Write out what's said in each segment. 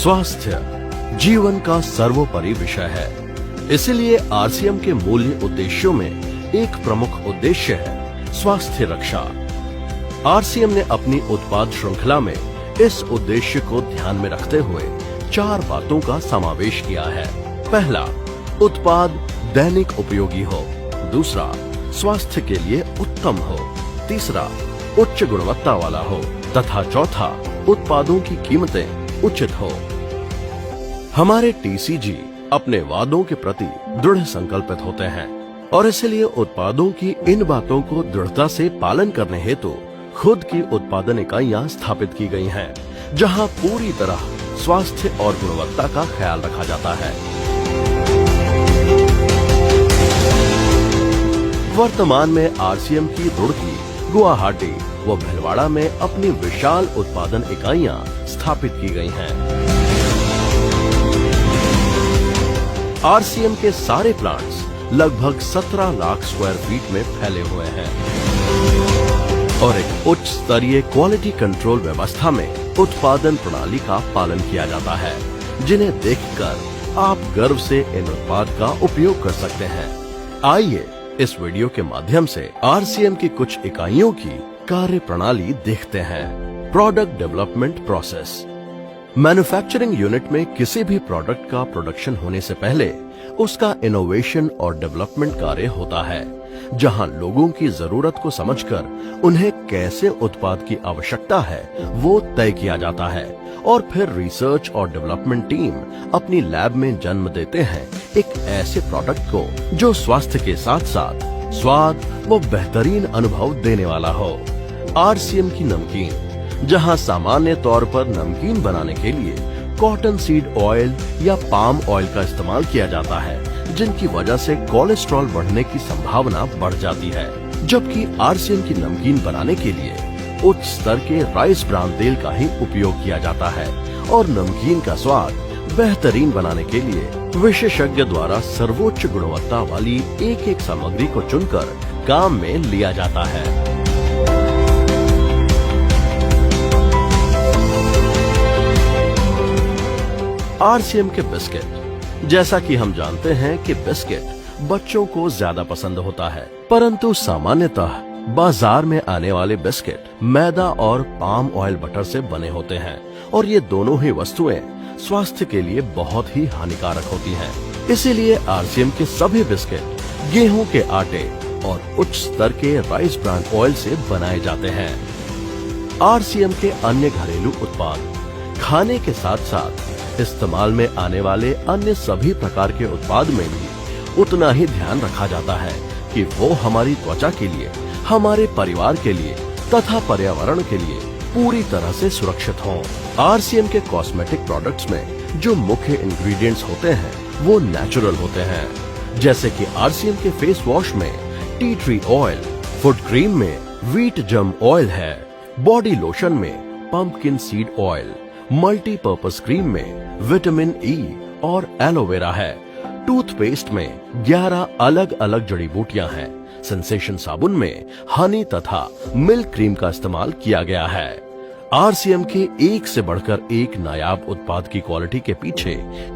स्वास्थ्य जीवन का सर्वोपरि विषय है, इसलिए आरसीएम के मूल्य उद्देश्यों में एक प्रमुख उद्देश्य है स्वास्थ्य रक्षा। आरसीएम ने अपनी उत्पाद श्रृंखला में इस उद्देश्य को ध्यान में रखते हुए 4 बातों का समावेश किया है। पहला, उत्पाद दैनिक उपयोगी हो। दूसरा, स्वास्थ्य के लिए उत्तम हो। तीसरा, उच्च गुणवत्ता वाला हो तथा चौथा, उत्पादों की कीमतें उचित हो। हमारे टीसीजी अपने वादों के प्रति दृढ़ संकल्पित होते हैं और इसलिए उत्पादों की इन बातों को दृढ़ता से पालन करने हेतु खुद की उत्पादन इकाइयां स्थापित की गई हैं, जहां पूरी तरह स्वास्थ्य और गुणवत्ता का ख्याल रखा जाता है। वर्तमान में आरसीएम की रुड़की, गुवाहाटी व भीलवाड़ा में अपनी विशाल उत्पादन इकाइयां स्थापित की गई हैं। आरसीएम के सारे प्लांट्स लगभग 17 लाख स्क्वायर फीट में फैले हुए हैं और एक उच्च स्तरीय क्वालिटी कंट्रोल व्यवस्था में उत्पादन प्रणाली का पालन किया जाता है, जिन्हें देखकर आप गर्व से इन उत्पाद का उपयोग कर सकते हैं। आइए इस वीडियो के माध्यम से आरसीएम की कुछ इकाइयों की कार्य प्रणाली देखते हैं। Product development process. Manufacturing unit में किसी भी प्रोडक्ट का प्रोडक्शन होने से पहले उसका इनोवेशन और डेवलपमेंट कार्य होता है, जहां लोगों की जरूरत को समझकर उन्हें कैसे उत्पाद की आवश्यकता है वो तय किया जाता है और फिर रिसर्च और डेवलपमेंट टीम अपनी लैब में जन्म देते हैं एक ऐसे प्रोडक्ट को जो स्वास्थ्य के साथ साथ स्वाद व बेहतरीन अनुभव देने वाला हो। आरसीएम की नमकीन, जहां सामान्य तौर पर नमकीन बनाने के लिए कॉटन सीड ऑयल या पाम ऑयल का इस्तेमाल किया जाता है, जिनकी वजह से कोलेस्ट्रॉल बढ़ने की संभावना बढ़ जाती है, जबकि आरसीएम की नमकीन बनाने के लिए उच्च स्तर के राइस ब्रान तेल का ही उपयोग किया जाता है और नमकीन का स्वाद बेहतरीन बनाने के लिए विशेषज्ञ द्वारा सर्वोच्च गुणवत्ता वाली एक सामग्री को चुनकर काम में लिया जाता है। आरसीएम के बिस्किट। जैसा कि हम जानते हैं कि बिस्किट बच्चों को ज्यादा पसंद होता है, परंतु सामान्यतः बाजार में आने वाले बिस्किट मैदा और पाम ऑयल बटर से बने होते हैं और ये दोनों ही वस्तुएं स्वास्थ्य के लिए बहुत ही हानिकारक होती हैं। इसीलिए आरसीएम के सभी बिस्किट गेहूं के आटे और उच्च स्तर के राइस ब्रान ऑयल से बनाए जाते हैं। आरसीएम के अन्य घरेलू उत्पाद। खाने के साथ साथ इस्तेमाल में आने वाले अन्य सभी प्रकार के उत्पाद में भी उतना ही ध्यान रखा जाता है कि वो हमारी त्वचा के लिए, हमारे परिवार के लिए तथा पर्यावरण के लिए पूरी तरह से सुरक्षित हों। आरसीएम के कॉस्मेटिक प्रोडक्ट्स में जो मुख्य इंग्रेडिएंट्स होते हैं वो नेचुरल होते हैं, जैसे कि आरसीएम के फेस वॉश में tea tree oil, foot cream में व्हीट जम ऑयल है, बॉडी लोशन में pumpkin seed oil, multipurpose cream में विटामिन ई और एलोवेरा है, टूथपेस्ट में 11 अलग अलग जड़ी बूटियां हैं, सेंसेशन साबुन में हनी तथा मिल्क क्रीम का इस्तेमाल किया गया है। आरसीएम के एक से बढ़कर एक नायाब उत्पाद की क्वालिटी के पीछे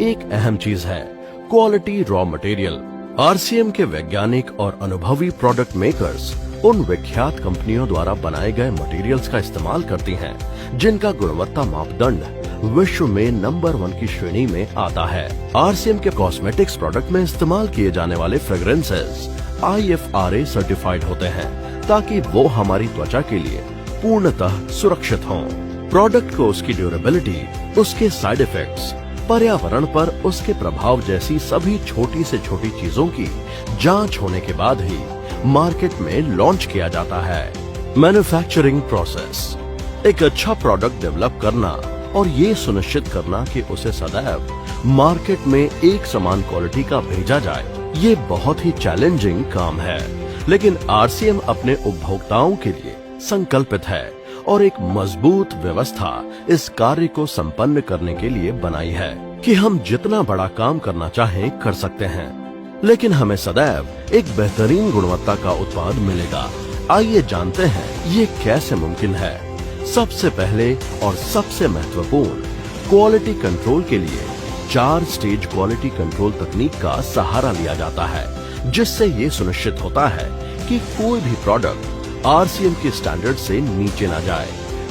एक अहम चीज है, क्वालिटी रॉ मटेरियल। आरसीएम के वैज्ञानिक और अनुभवी प्रोडक्ट मेकर्स उन विख्यात कंपनियों द्वारा बनाए गए मटेरियल्स का इस्तेमाल करती हैं, जिनका गुणवत्ता मापदंड विश्व में नंबर 1 की श्रेणी में आता है। आरसीएम के कॉस्मेटिक्स प्रोडक्ट में इस्तेमाल किए जाने वाले फ्रेग्रेंसेस IFRA सर्टिफाइड होते हैं, ताकि वो हमारी त्वचा के लिए पूर्णतः सुरक्षित हों। प्रोडक्ट को उसकी ड्यूरेबिलिटी, उसके साइड इफेक्ट्स, पर्यावरण पर उसके प्रभाव जैसी सभी छोटी से छोटी चीजों की जांच होने के बाद ही मार्केट में लॉन्च किया जाता है। Manufacturing process. एक अच्छा प्रोडक्ट डेवलप करना और ये सुनिश्चित करना कि उसे सदैव मार्केट में एक समान क्वालिटी का भेजा जाए, ये बहुत ही चैलेंजिंग काम है, लेकिन आरसीएम अपने उपभोक्ताओं के लिए संकल्पित है और एक मजबूत व्यवस्था इस कार्य को संपन्न करने के लिए बनाई है कि हम जितना बड़ा काम करना चाहें कर सकते हैं, लेकिन हमें सदैव एक बेहतरीन गुणवत्ता का उत्पाद मिलेगा। आइए जानते हैं ये कैसे मुमकिन है। सबसे पहले और सबसे महत्वपूर्ण, क्वालिटी कंट्रोल के लिए 4 स्टेज क्वालिटी कंट्रोल तकनीक का सहारा लिया जाता है, जिससे ये सुनिश्चित होता है कि कोई भी प्रोडक्ट आरसीएम के स्टैंडर्ड से नीचे ना जाए।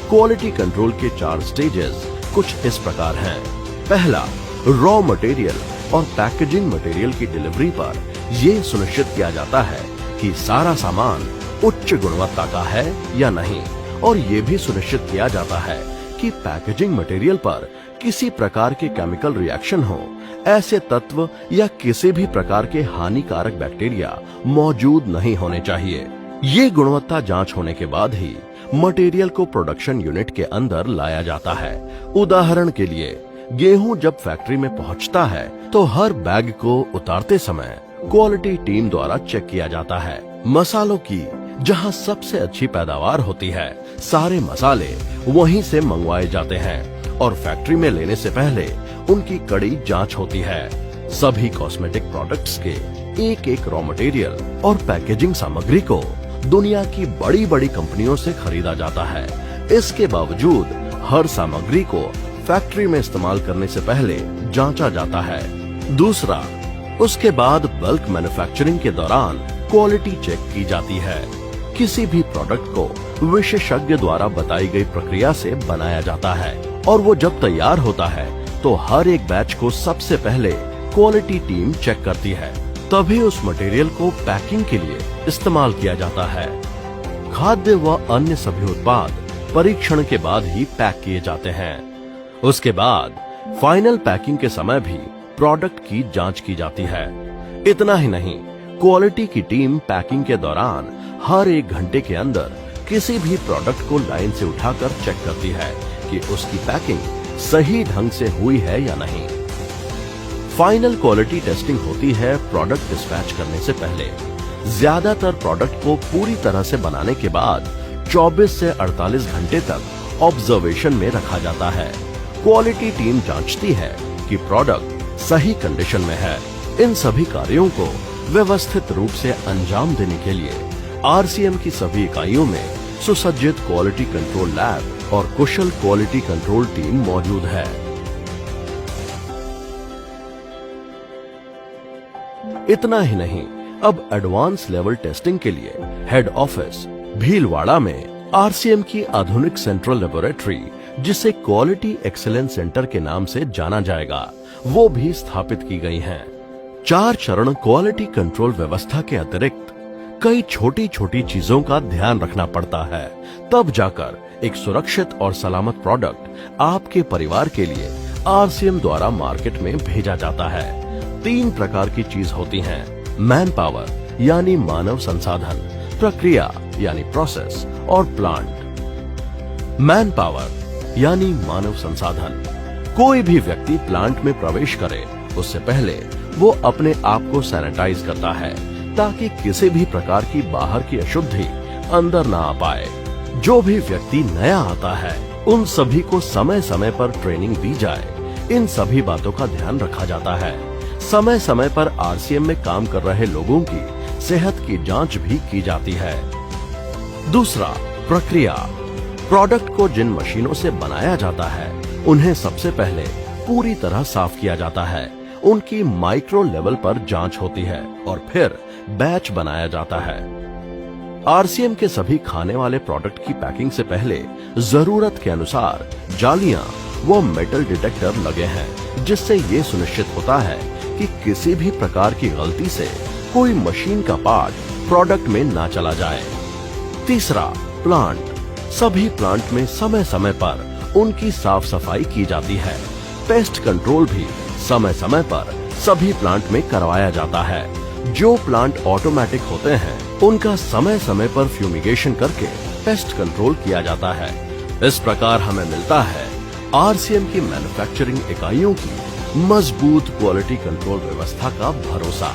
क्वालिटी कंट्रोल के 4 स्टेजेस कुछ इस प्रकार हैं। पहला, रॉ मटेरियल और पैकेजिंग मटेरियल की डिलीवरी पर यह सुनिश्चित किया जाता है कि सारा सामान उच्च गुणवत्ता का है या नहीं, और ये भी सुनिश्चित किया जाता है कि पैकेजिंग मटेरियल पर किसी प्रकार के केमिकल रिएक्शन हो, ऐसे तत्व या किसी भी प्रकार के हानिकारक बैक्टीरिया मौजूद नहीं होने चाहिए। ये गुणवत्ता जांच होने के बाद ही मटेरियल को प्रोडक्शन यूनिट के अंदर लाया जाता है। उदाहरण के लिए, गेहूं जब फैक्ट्री में पहुंचता है तो हर बैग को उतारते समय क्वालिटी टीम द्वारा चेक किया जाता है। मसालों की जहां सबसे अच्छी पैदावार होती है, सारे मसाले वहीं से मंगवाए जाते हैं और फैक्ट्री में लेने से पहले उनकी कड़ी जांच होती है। सभी कॉस्मेटिक प्रोडक्ट्स के एक एक रॉ मटेरियल और पैकेजिंग सामग्री को दुनिया की बड़ी बड़ी कंपनियों से खरीदा जाता है। इसके बावजूद हर सामग्री को फैक्ट्री में इस्तेमाल करने से पहले जांचा जाता है। दूसरा, उसके बाद बल्क मैन्युफैक्चरिंग के दौरान क्वालिटी चेक की जाती है। किसी भी प्रोडक्ट को विशेषज्ञ द्वारा बताई गई प्रक्रिया से बनाया जाता है और वो जब तैयार होता है तो हर एक बैच को सबसे पहले क्वालिटी टीम चेक करती है, तभी उस मटेरियल को पैकिंग के लिए इस्तेमाल किया जाता है। खाद्य व अन्य सभी उत्पाद परीक्षण के बाद ही पैक किए जाते हैं। उसके बाद फाइनल पैकिंग के समय भी प्रोडक्ट की जांच की जाती है। इतना ही नहीं, क्वालिटी की टीम पैकिंग के दौरान हर 1 घंटे के अंदर किसी भी प्रोडक्ट को लाइन से उठाकर चेक करती है कि उसकी पैकिंग सही ढंग से हुई है या नहीं। फाइनल क्वालिटी टेस्टिंग होती है प्रोडक्ट डिस्पैच करने से पहले। ज्यादातर प्रोडक्ट को पूरी तरह से बनाने के बाद 24 से 48 घंटे तक ऑब्जर्वेशन में रखा जाता है। क्वालिटी टीम जांचती है कि प्रोडक्ट सही कंडीशन में है। इन सभी कार्यों को व्यवस्थित रूप से अंजाम देने के लिए आरसीएम की सभी इकाइयों में सुसज्जित क्वालिटी कंट्रोल लैब और कुशल क्वालिटी कंट्रोल टीम मौजूद है। इतना ही नहीं, अब एडवांस लेवल टेस्टिंग के लिए हेड ऑफिस भीलवाड़ा में आरसीएम की आधुनिक सेंट्रल लेबोरेटरी, जिसे क्वालिटी एक्सीलेंस सेंटर के नाम से जाना जाएगा, वो भी स्थापित की गई हैं। 4 चरण क्वालिटी कंट्रोल व्यवस्था के अतिरिक्त कई छोटी छोटी चीजों का ध्यान रखना पड़ता है, तब जाकर एक सुरक्षित और सलामत प्रोडक्ट आपके परिवार के लिए आरसीएम द्वारा मार्केट में भेजा जाता है। 3 प्रकार की चीज होती हैं: मैन पावर यानी मानव संसाधन, प्रक्रिया यानी प्रोसेस और प्लांट। मैन पावर यानी मानव संसाधन, कोई भी व्यक्ति प्लांट में प्रवेश करे उससे पहले वो अपने आप को सैनिटाइज करता है ताकि किसी भी प्रकार की बाहर की अशुद्धि अंदर ना आ पाए। जो भी व्यक्ति नया आता है उन सभी को समय समय पर ट्रेनिंग दी जाए। इन सभी बातों का ध्यान रखा जाता है। समय समय पर आरसीएम में काम कर रहे लोगों की सेहत की जांच भी की जाती है। दूसरा, प्रक्रिया। प्रोडक्ट को जिन मशीनों से बनाया जाता है उन्हें सबसे पहले पूरी तरह साफ किया जाता है। उनकी माइक्रो लेवल पर जांच होती है और फिर बैच बनाया जाता है। आरसीएम के सभी खाने वाले प्रोडक्ट की पैकिंग से पहले जरूरत के अनुसार जालियां व मेटल डिटेक्टर लगे हैं, जिससे ये सुनिश्चित होता है कि किसी भी प्रकार की गलती से कोई मशीन का पार्ट प्रोडक्ट में ना चला जाए। तीसरा, प्लांट। सभी प्लांट में समय समय पर उनकी साफ सफाई की जाती है। पेस्ट कंट्रोल भी समय समय पर सभी प्लांट में करवाया जाता है। जो प्लांट ऑटोमेटिक होते हैं उनका समय समय पर फ्यूमिगेशन करके पेस्ट कंट्रोल किया जाता है। इस प्रकार हमें मिलता है आरसीएम की मैन्युफैक्चरिंग इकाइयों की मजबूत क्वालिटी कंट्रोल व्यवस्था का भरोसा।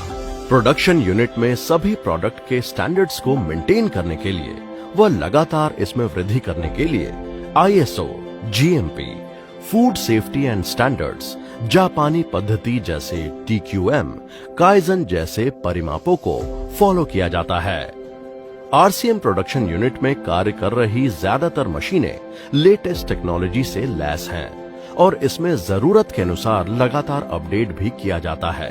प्रोडक्शन यूनिट में सभी प्रोडक्ट के स्टैंडर्ड्स को मेंटेन करने के लिए व लगातार इसमें वृद्धि करने के लिए ISO, GMP, food safety and standards, जापानी पद्धति जैसे टीक्यूएम, काइजन जैसे परिमापों को फॉलो किया जाता है। आरसीएम प्रोडक्शन यूनिट में कार्य कर रही ज्यादातर मशीनें लेटेस्ट टेक्नोलॉजी से लैस हैं। और इसमें जरूरत के अनुसार लगातार अपडेट भी किया जाता है।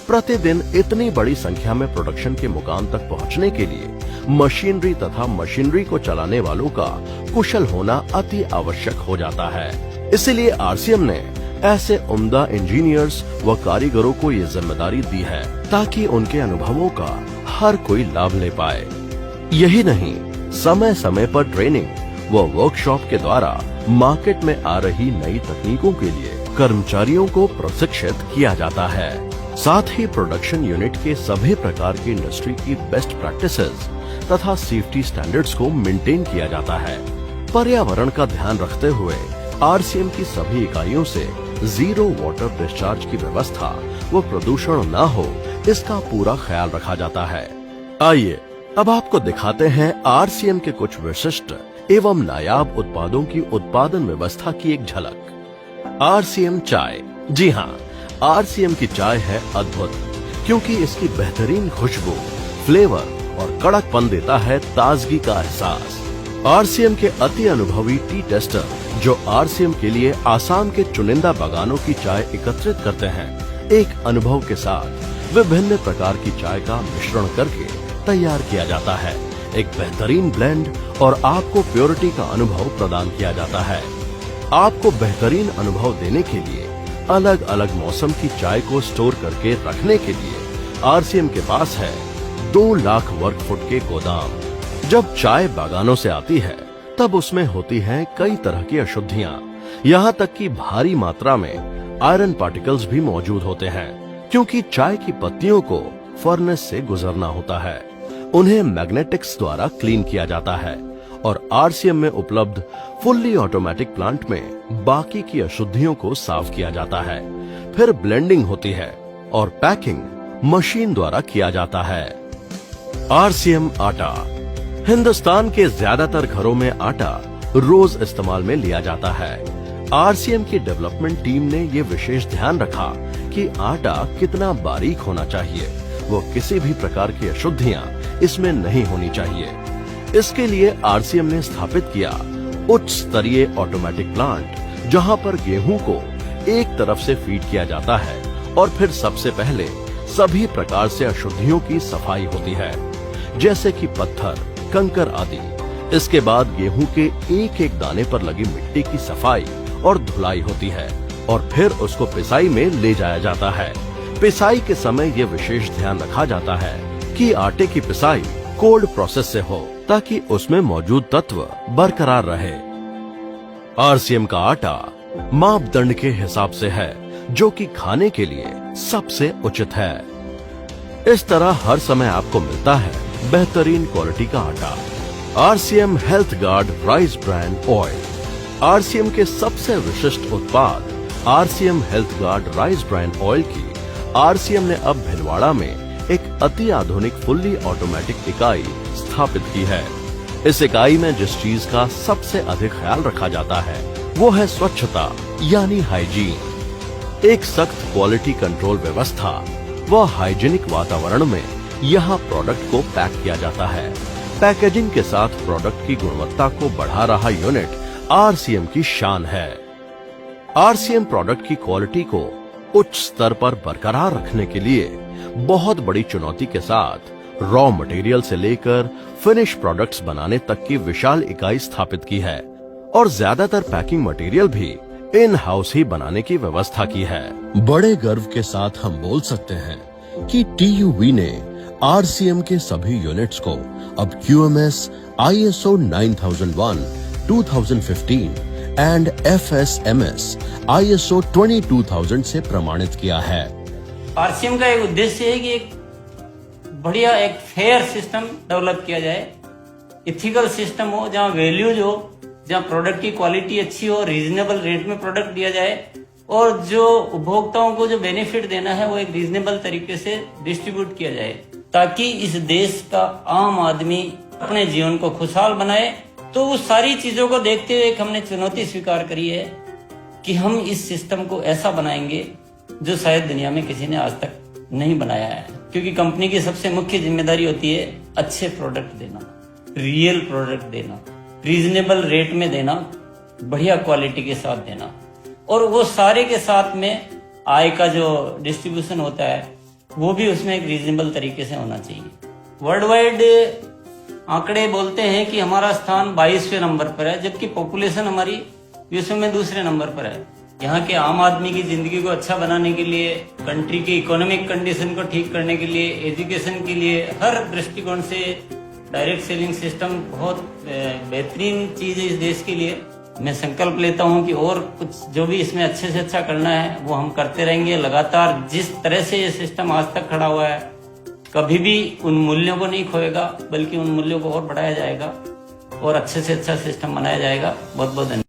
प्रतिदिन इतनी बड़ी संख्या में प्रोडक्शन के मुकाम तक पहुंचने के लिए मशीनरी तथा मशीनरी को चलाने वालों का कुशल होना अति आवश्यक हो जाता है। इसीलिए आरसीएम ने ऐसे उम्दा इंजीनियर्स व कारीगरों को ये जिम्मेदारी दी है ताकि उनके अनुभवों का हर कोई लाभ ले पाए। यही नहीं, समय समय पर ट्रेनिंग व वर्कशॉप के द्वारा मार्केट में आ रही नई तकनीकों के लिए कर्मचारियों को प्रशिक्षित किया जाता है। साथ ही प्रोडक्शन यूनिट के सभी प्रकार की इंडस्ट्री की बेस्ट प्रैक्टिसेस तथा सेफ्टी स्टैंडर्ड्स को मेंटेन किया जाता है। पर्यावरण का ध्यान रखते हुए आरसीएम की सभी इकाइयों से जीरो वाटर डिस्चार्ज की व्यवस्था व प्रदूषण न हो, इसका पूरा ख्याल रखा जाता है। आइए अब आपको दिखाते हैं आरसीएम के कुछ विशिष्ट एवं नायाब उत्पादों की उत्पादन व्यवस्था की एक झलक। आरसीएम चाय। जी हाँ, आरसीएम की चाय है अद्भुत, क्योंकि इसकी बेहतरीन खुशबू, फ्लेवर और कड़कपन देता है ताजगी का एहसास। आरसीएम के अति अनुभवी टी टेस्टर जो आरसीएम के लिए आसाम के चुनिंदा बागानों की चाय एकत्रित करते हैं, एक अनुभव के साथ विभिन्न प्रकार की चाय का मिश्रण करके तैयार किया जाता है। एक बेहतरीन ब्लेंड और आपको प्योरिटी का अनुभव प्रदान किया जाता है। आपको बेहतरीन अनुभव देने के लिए अलग अलग मौसम की चाय को स्टोर करके रखने के लिए आरसीएम के पास है 2 लाख वर्ग फुट के गोदाम। जब चाय बागानों से आती है तब उसमें होती हैं कई तरह की अशुद्धियां, यहाँ तक कि भारी मात्रा में आयरन पार्टिकल्स भी मौजूद होते हैं, क्योंकि चाय की पत्तियों को फर्नेस से गुजरना होता है। उन्हें मैग्नेटिक्स द्वारा क्लीन किया जाता है और आरसीएम में उपलब्ध फुल्ली ऑटोमेटिक प्लांट में बाकी की अशुद्धियों को साफ किया जाता है। फिर ब्लेंडिंग होती है और पैकिंग मशीन द्वारा किया जाता है। आरसीएम आटा। हिंदुस्तान के ज्यादातर घरों में आटा रोज इस्तेमाल में लिया जाता है। आरसीएम की डेवलपमेंट टीम ने ये विशेष ध्यान रखा कि आटा कितना बारीक होना चाहिए, वो किसी भी प्रकार की अशुद्धियां इसमें नहीं होनी चाहिए। इसके लिए आरसीएम ने स्थापित किया उच्च स्तरीय ऑटोमेटिक प्लांट, जहां पर गेहूं को एक तरफ से फीड किया जाता है और फिर सबसे पहले सभी प्रकार से अशुद्धियों की सफाई होती है, जैसे कि पत्थर, कंकर आदि। इसके बाद गेहूं के एक एक दाने पर लगी मिट्टी की सफाई और धुलाई होती है और फिर उसको पिसाई में ले जाया जाता है। पिसाई के समय ये विशेष ध्यान रखा जाता है कि आटे की पिसाई कोल्ड प्रोसेस से हो, ताकि उसमें मौजूद तत्व बरकरार रहे। आरसीएम का आटा मापदंड के हिसाब से है, जो कि खाने के लिए सबसे उचित है। इस तरह हर समय आपको मिलता है बेहतरीन क्वालिटी का आटा। RCM health guard rice brand oil. RCM के सबसे विशिष्ट उत्पाद RCM health guard rice brand oil की आरसीएम ने अब भिलवाड़ा में एक अति आधुनिक फुल्ली ऑटोमेटिक इकाई स्थापित की है। इस इकाई में जिस चीज का सबसे अधिक ख्याल रखा जाता है वो है स्वच्छता, यानी हाइजीन। एक सख्त क्वालिटी कंट्रोल व्यवस्था व हाइजीनिक वातावरण में यहाँ प्रोडक्ट को पैक किया जाता है। पैकेजिंग के साथ प्रोडक्ट की गुणवत्ता को बढ़ा रहा यूनिट आरसीएम की शान है। आरसीएम प्रोडक्ट की क्वालिटी को उच्च स्तर पर बरकरार रखने के लिए बहुत बड़ी चुनौती के साथ रॉ मटेरियल से लेकर फिनिश प्रोडक्ट्स बनाने तक की विशाल इकाई स्थापित की है और ज्यादातर पैकिंग मटेरियल भी इन हाउस ही बनाने की व्यवस्था की है। बड़े गर्व के साथ हम बोल सकते हैं कि टीयूवी ने आरसीएम के सभी यूनिट्स को अब क्यूएमएस, आईएसओ 9001, 2015 एंड एफएसएमएस आईएसओ 22000 से प्रमाणित किया है। आरसीएम का एक उद्देश्य है कि एक बढ़िया एक फेयर सिस्टम डेवलप किया जाए, इथिकल सिस्टम हो, जहाँ वैल्यूज हो, जहाँ प्रोडक्ट की क्वालिटी अच्छी हो, रीजनेबल रेट में प्रोडक्ट दिया जाए और जो उपभोक्ताओं को जो बेनिफिट देना है वो एक रीजनेबल तरीके से डिस्ट्रीब्यूट किया जाए, ताकि इस देश का आम आदमी अपने जीवन को खुशहाल बनाए। तो उस सारी चीजों को देखते हुए एक हमने चुनौती स्वीकार करी है कि हम इस सिस्टम को ऐसा बनाएंगे जो शायद दुनिया में किसी ने आज तक नहीं बनाया है, क्योंकि कंपनी की सबसे मुख्य जिम्मेदारी होती है अच्छे प्रोडक्ट देना, रियल प्रोडक्ट देना, रीजनेबल रेट में देना, बढ़िया क्वालिटी के साथ देना। और वो सारे के साथ में आय का जो डिस्ट्रीब्यूशन होता है वो भी उसमें एक रीजनेबल तरीके से होना चाहिए। वर्ल्ड वाइड आंकड़े बोलते हैं कि हमारा स्थान 22वें नंबर पर है, जबकि पॉपुलेशन हमारी विश्व में दूसरे नंबर पर है। यहाँ के आम आदमी की जिंदगी को अच्छा बनाने के लिए, कंट्री की इकोनॉमिक कंडीशन को ठीक करने के लिए, एजुकेशन के लिए, हर दृष्टिकोण से डायरेक्ट सेलिंग सिस्टम बहुत बेहतरीन चीज है इस देश के लिए। मैं संकल्प लेता हूं कि और कुछ जो भी इसमें अच्छे से अच्छा करना है वो हम करते रहेंगे लगातार। जिस तरह से ये सिस्टम आज तक खड़ा हुआ है कभी भी उन मूल्यों को नहीं खोएगा, बल्कि उन मूल्यों को और बढ़ाया जाएगा और अच्छे से अच्छा सिस्टम बनाया जाएगा। बहुत बहुत धन्यवाद।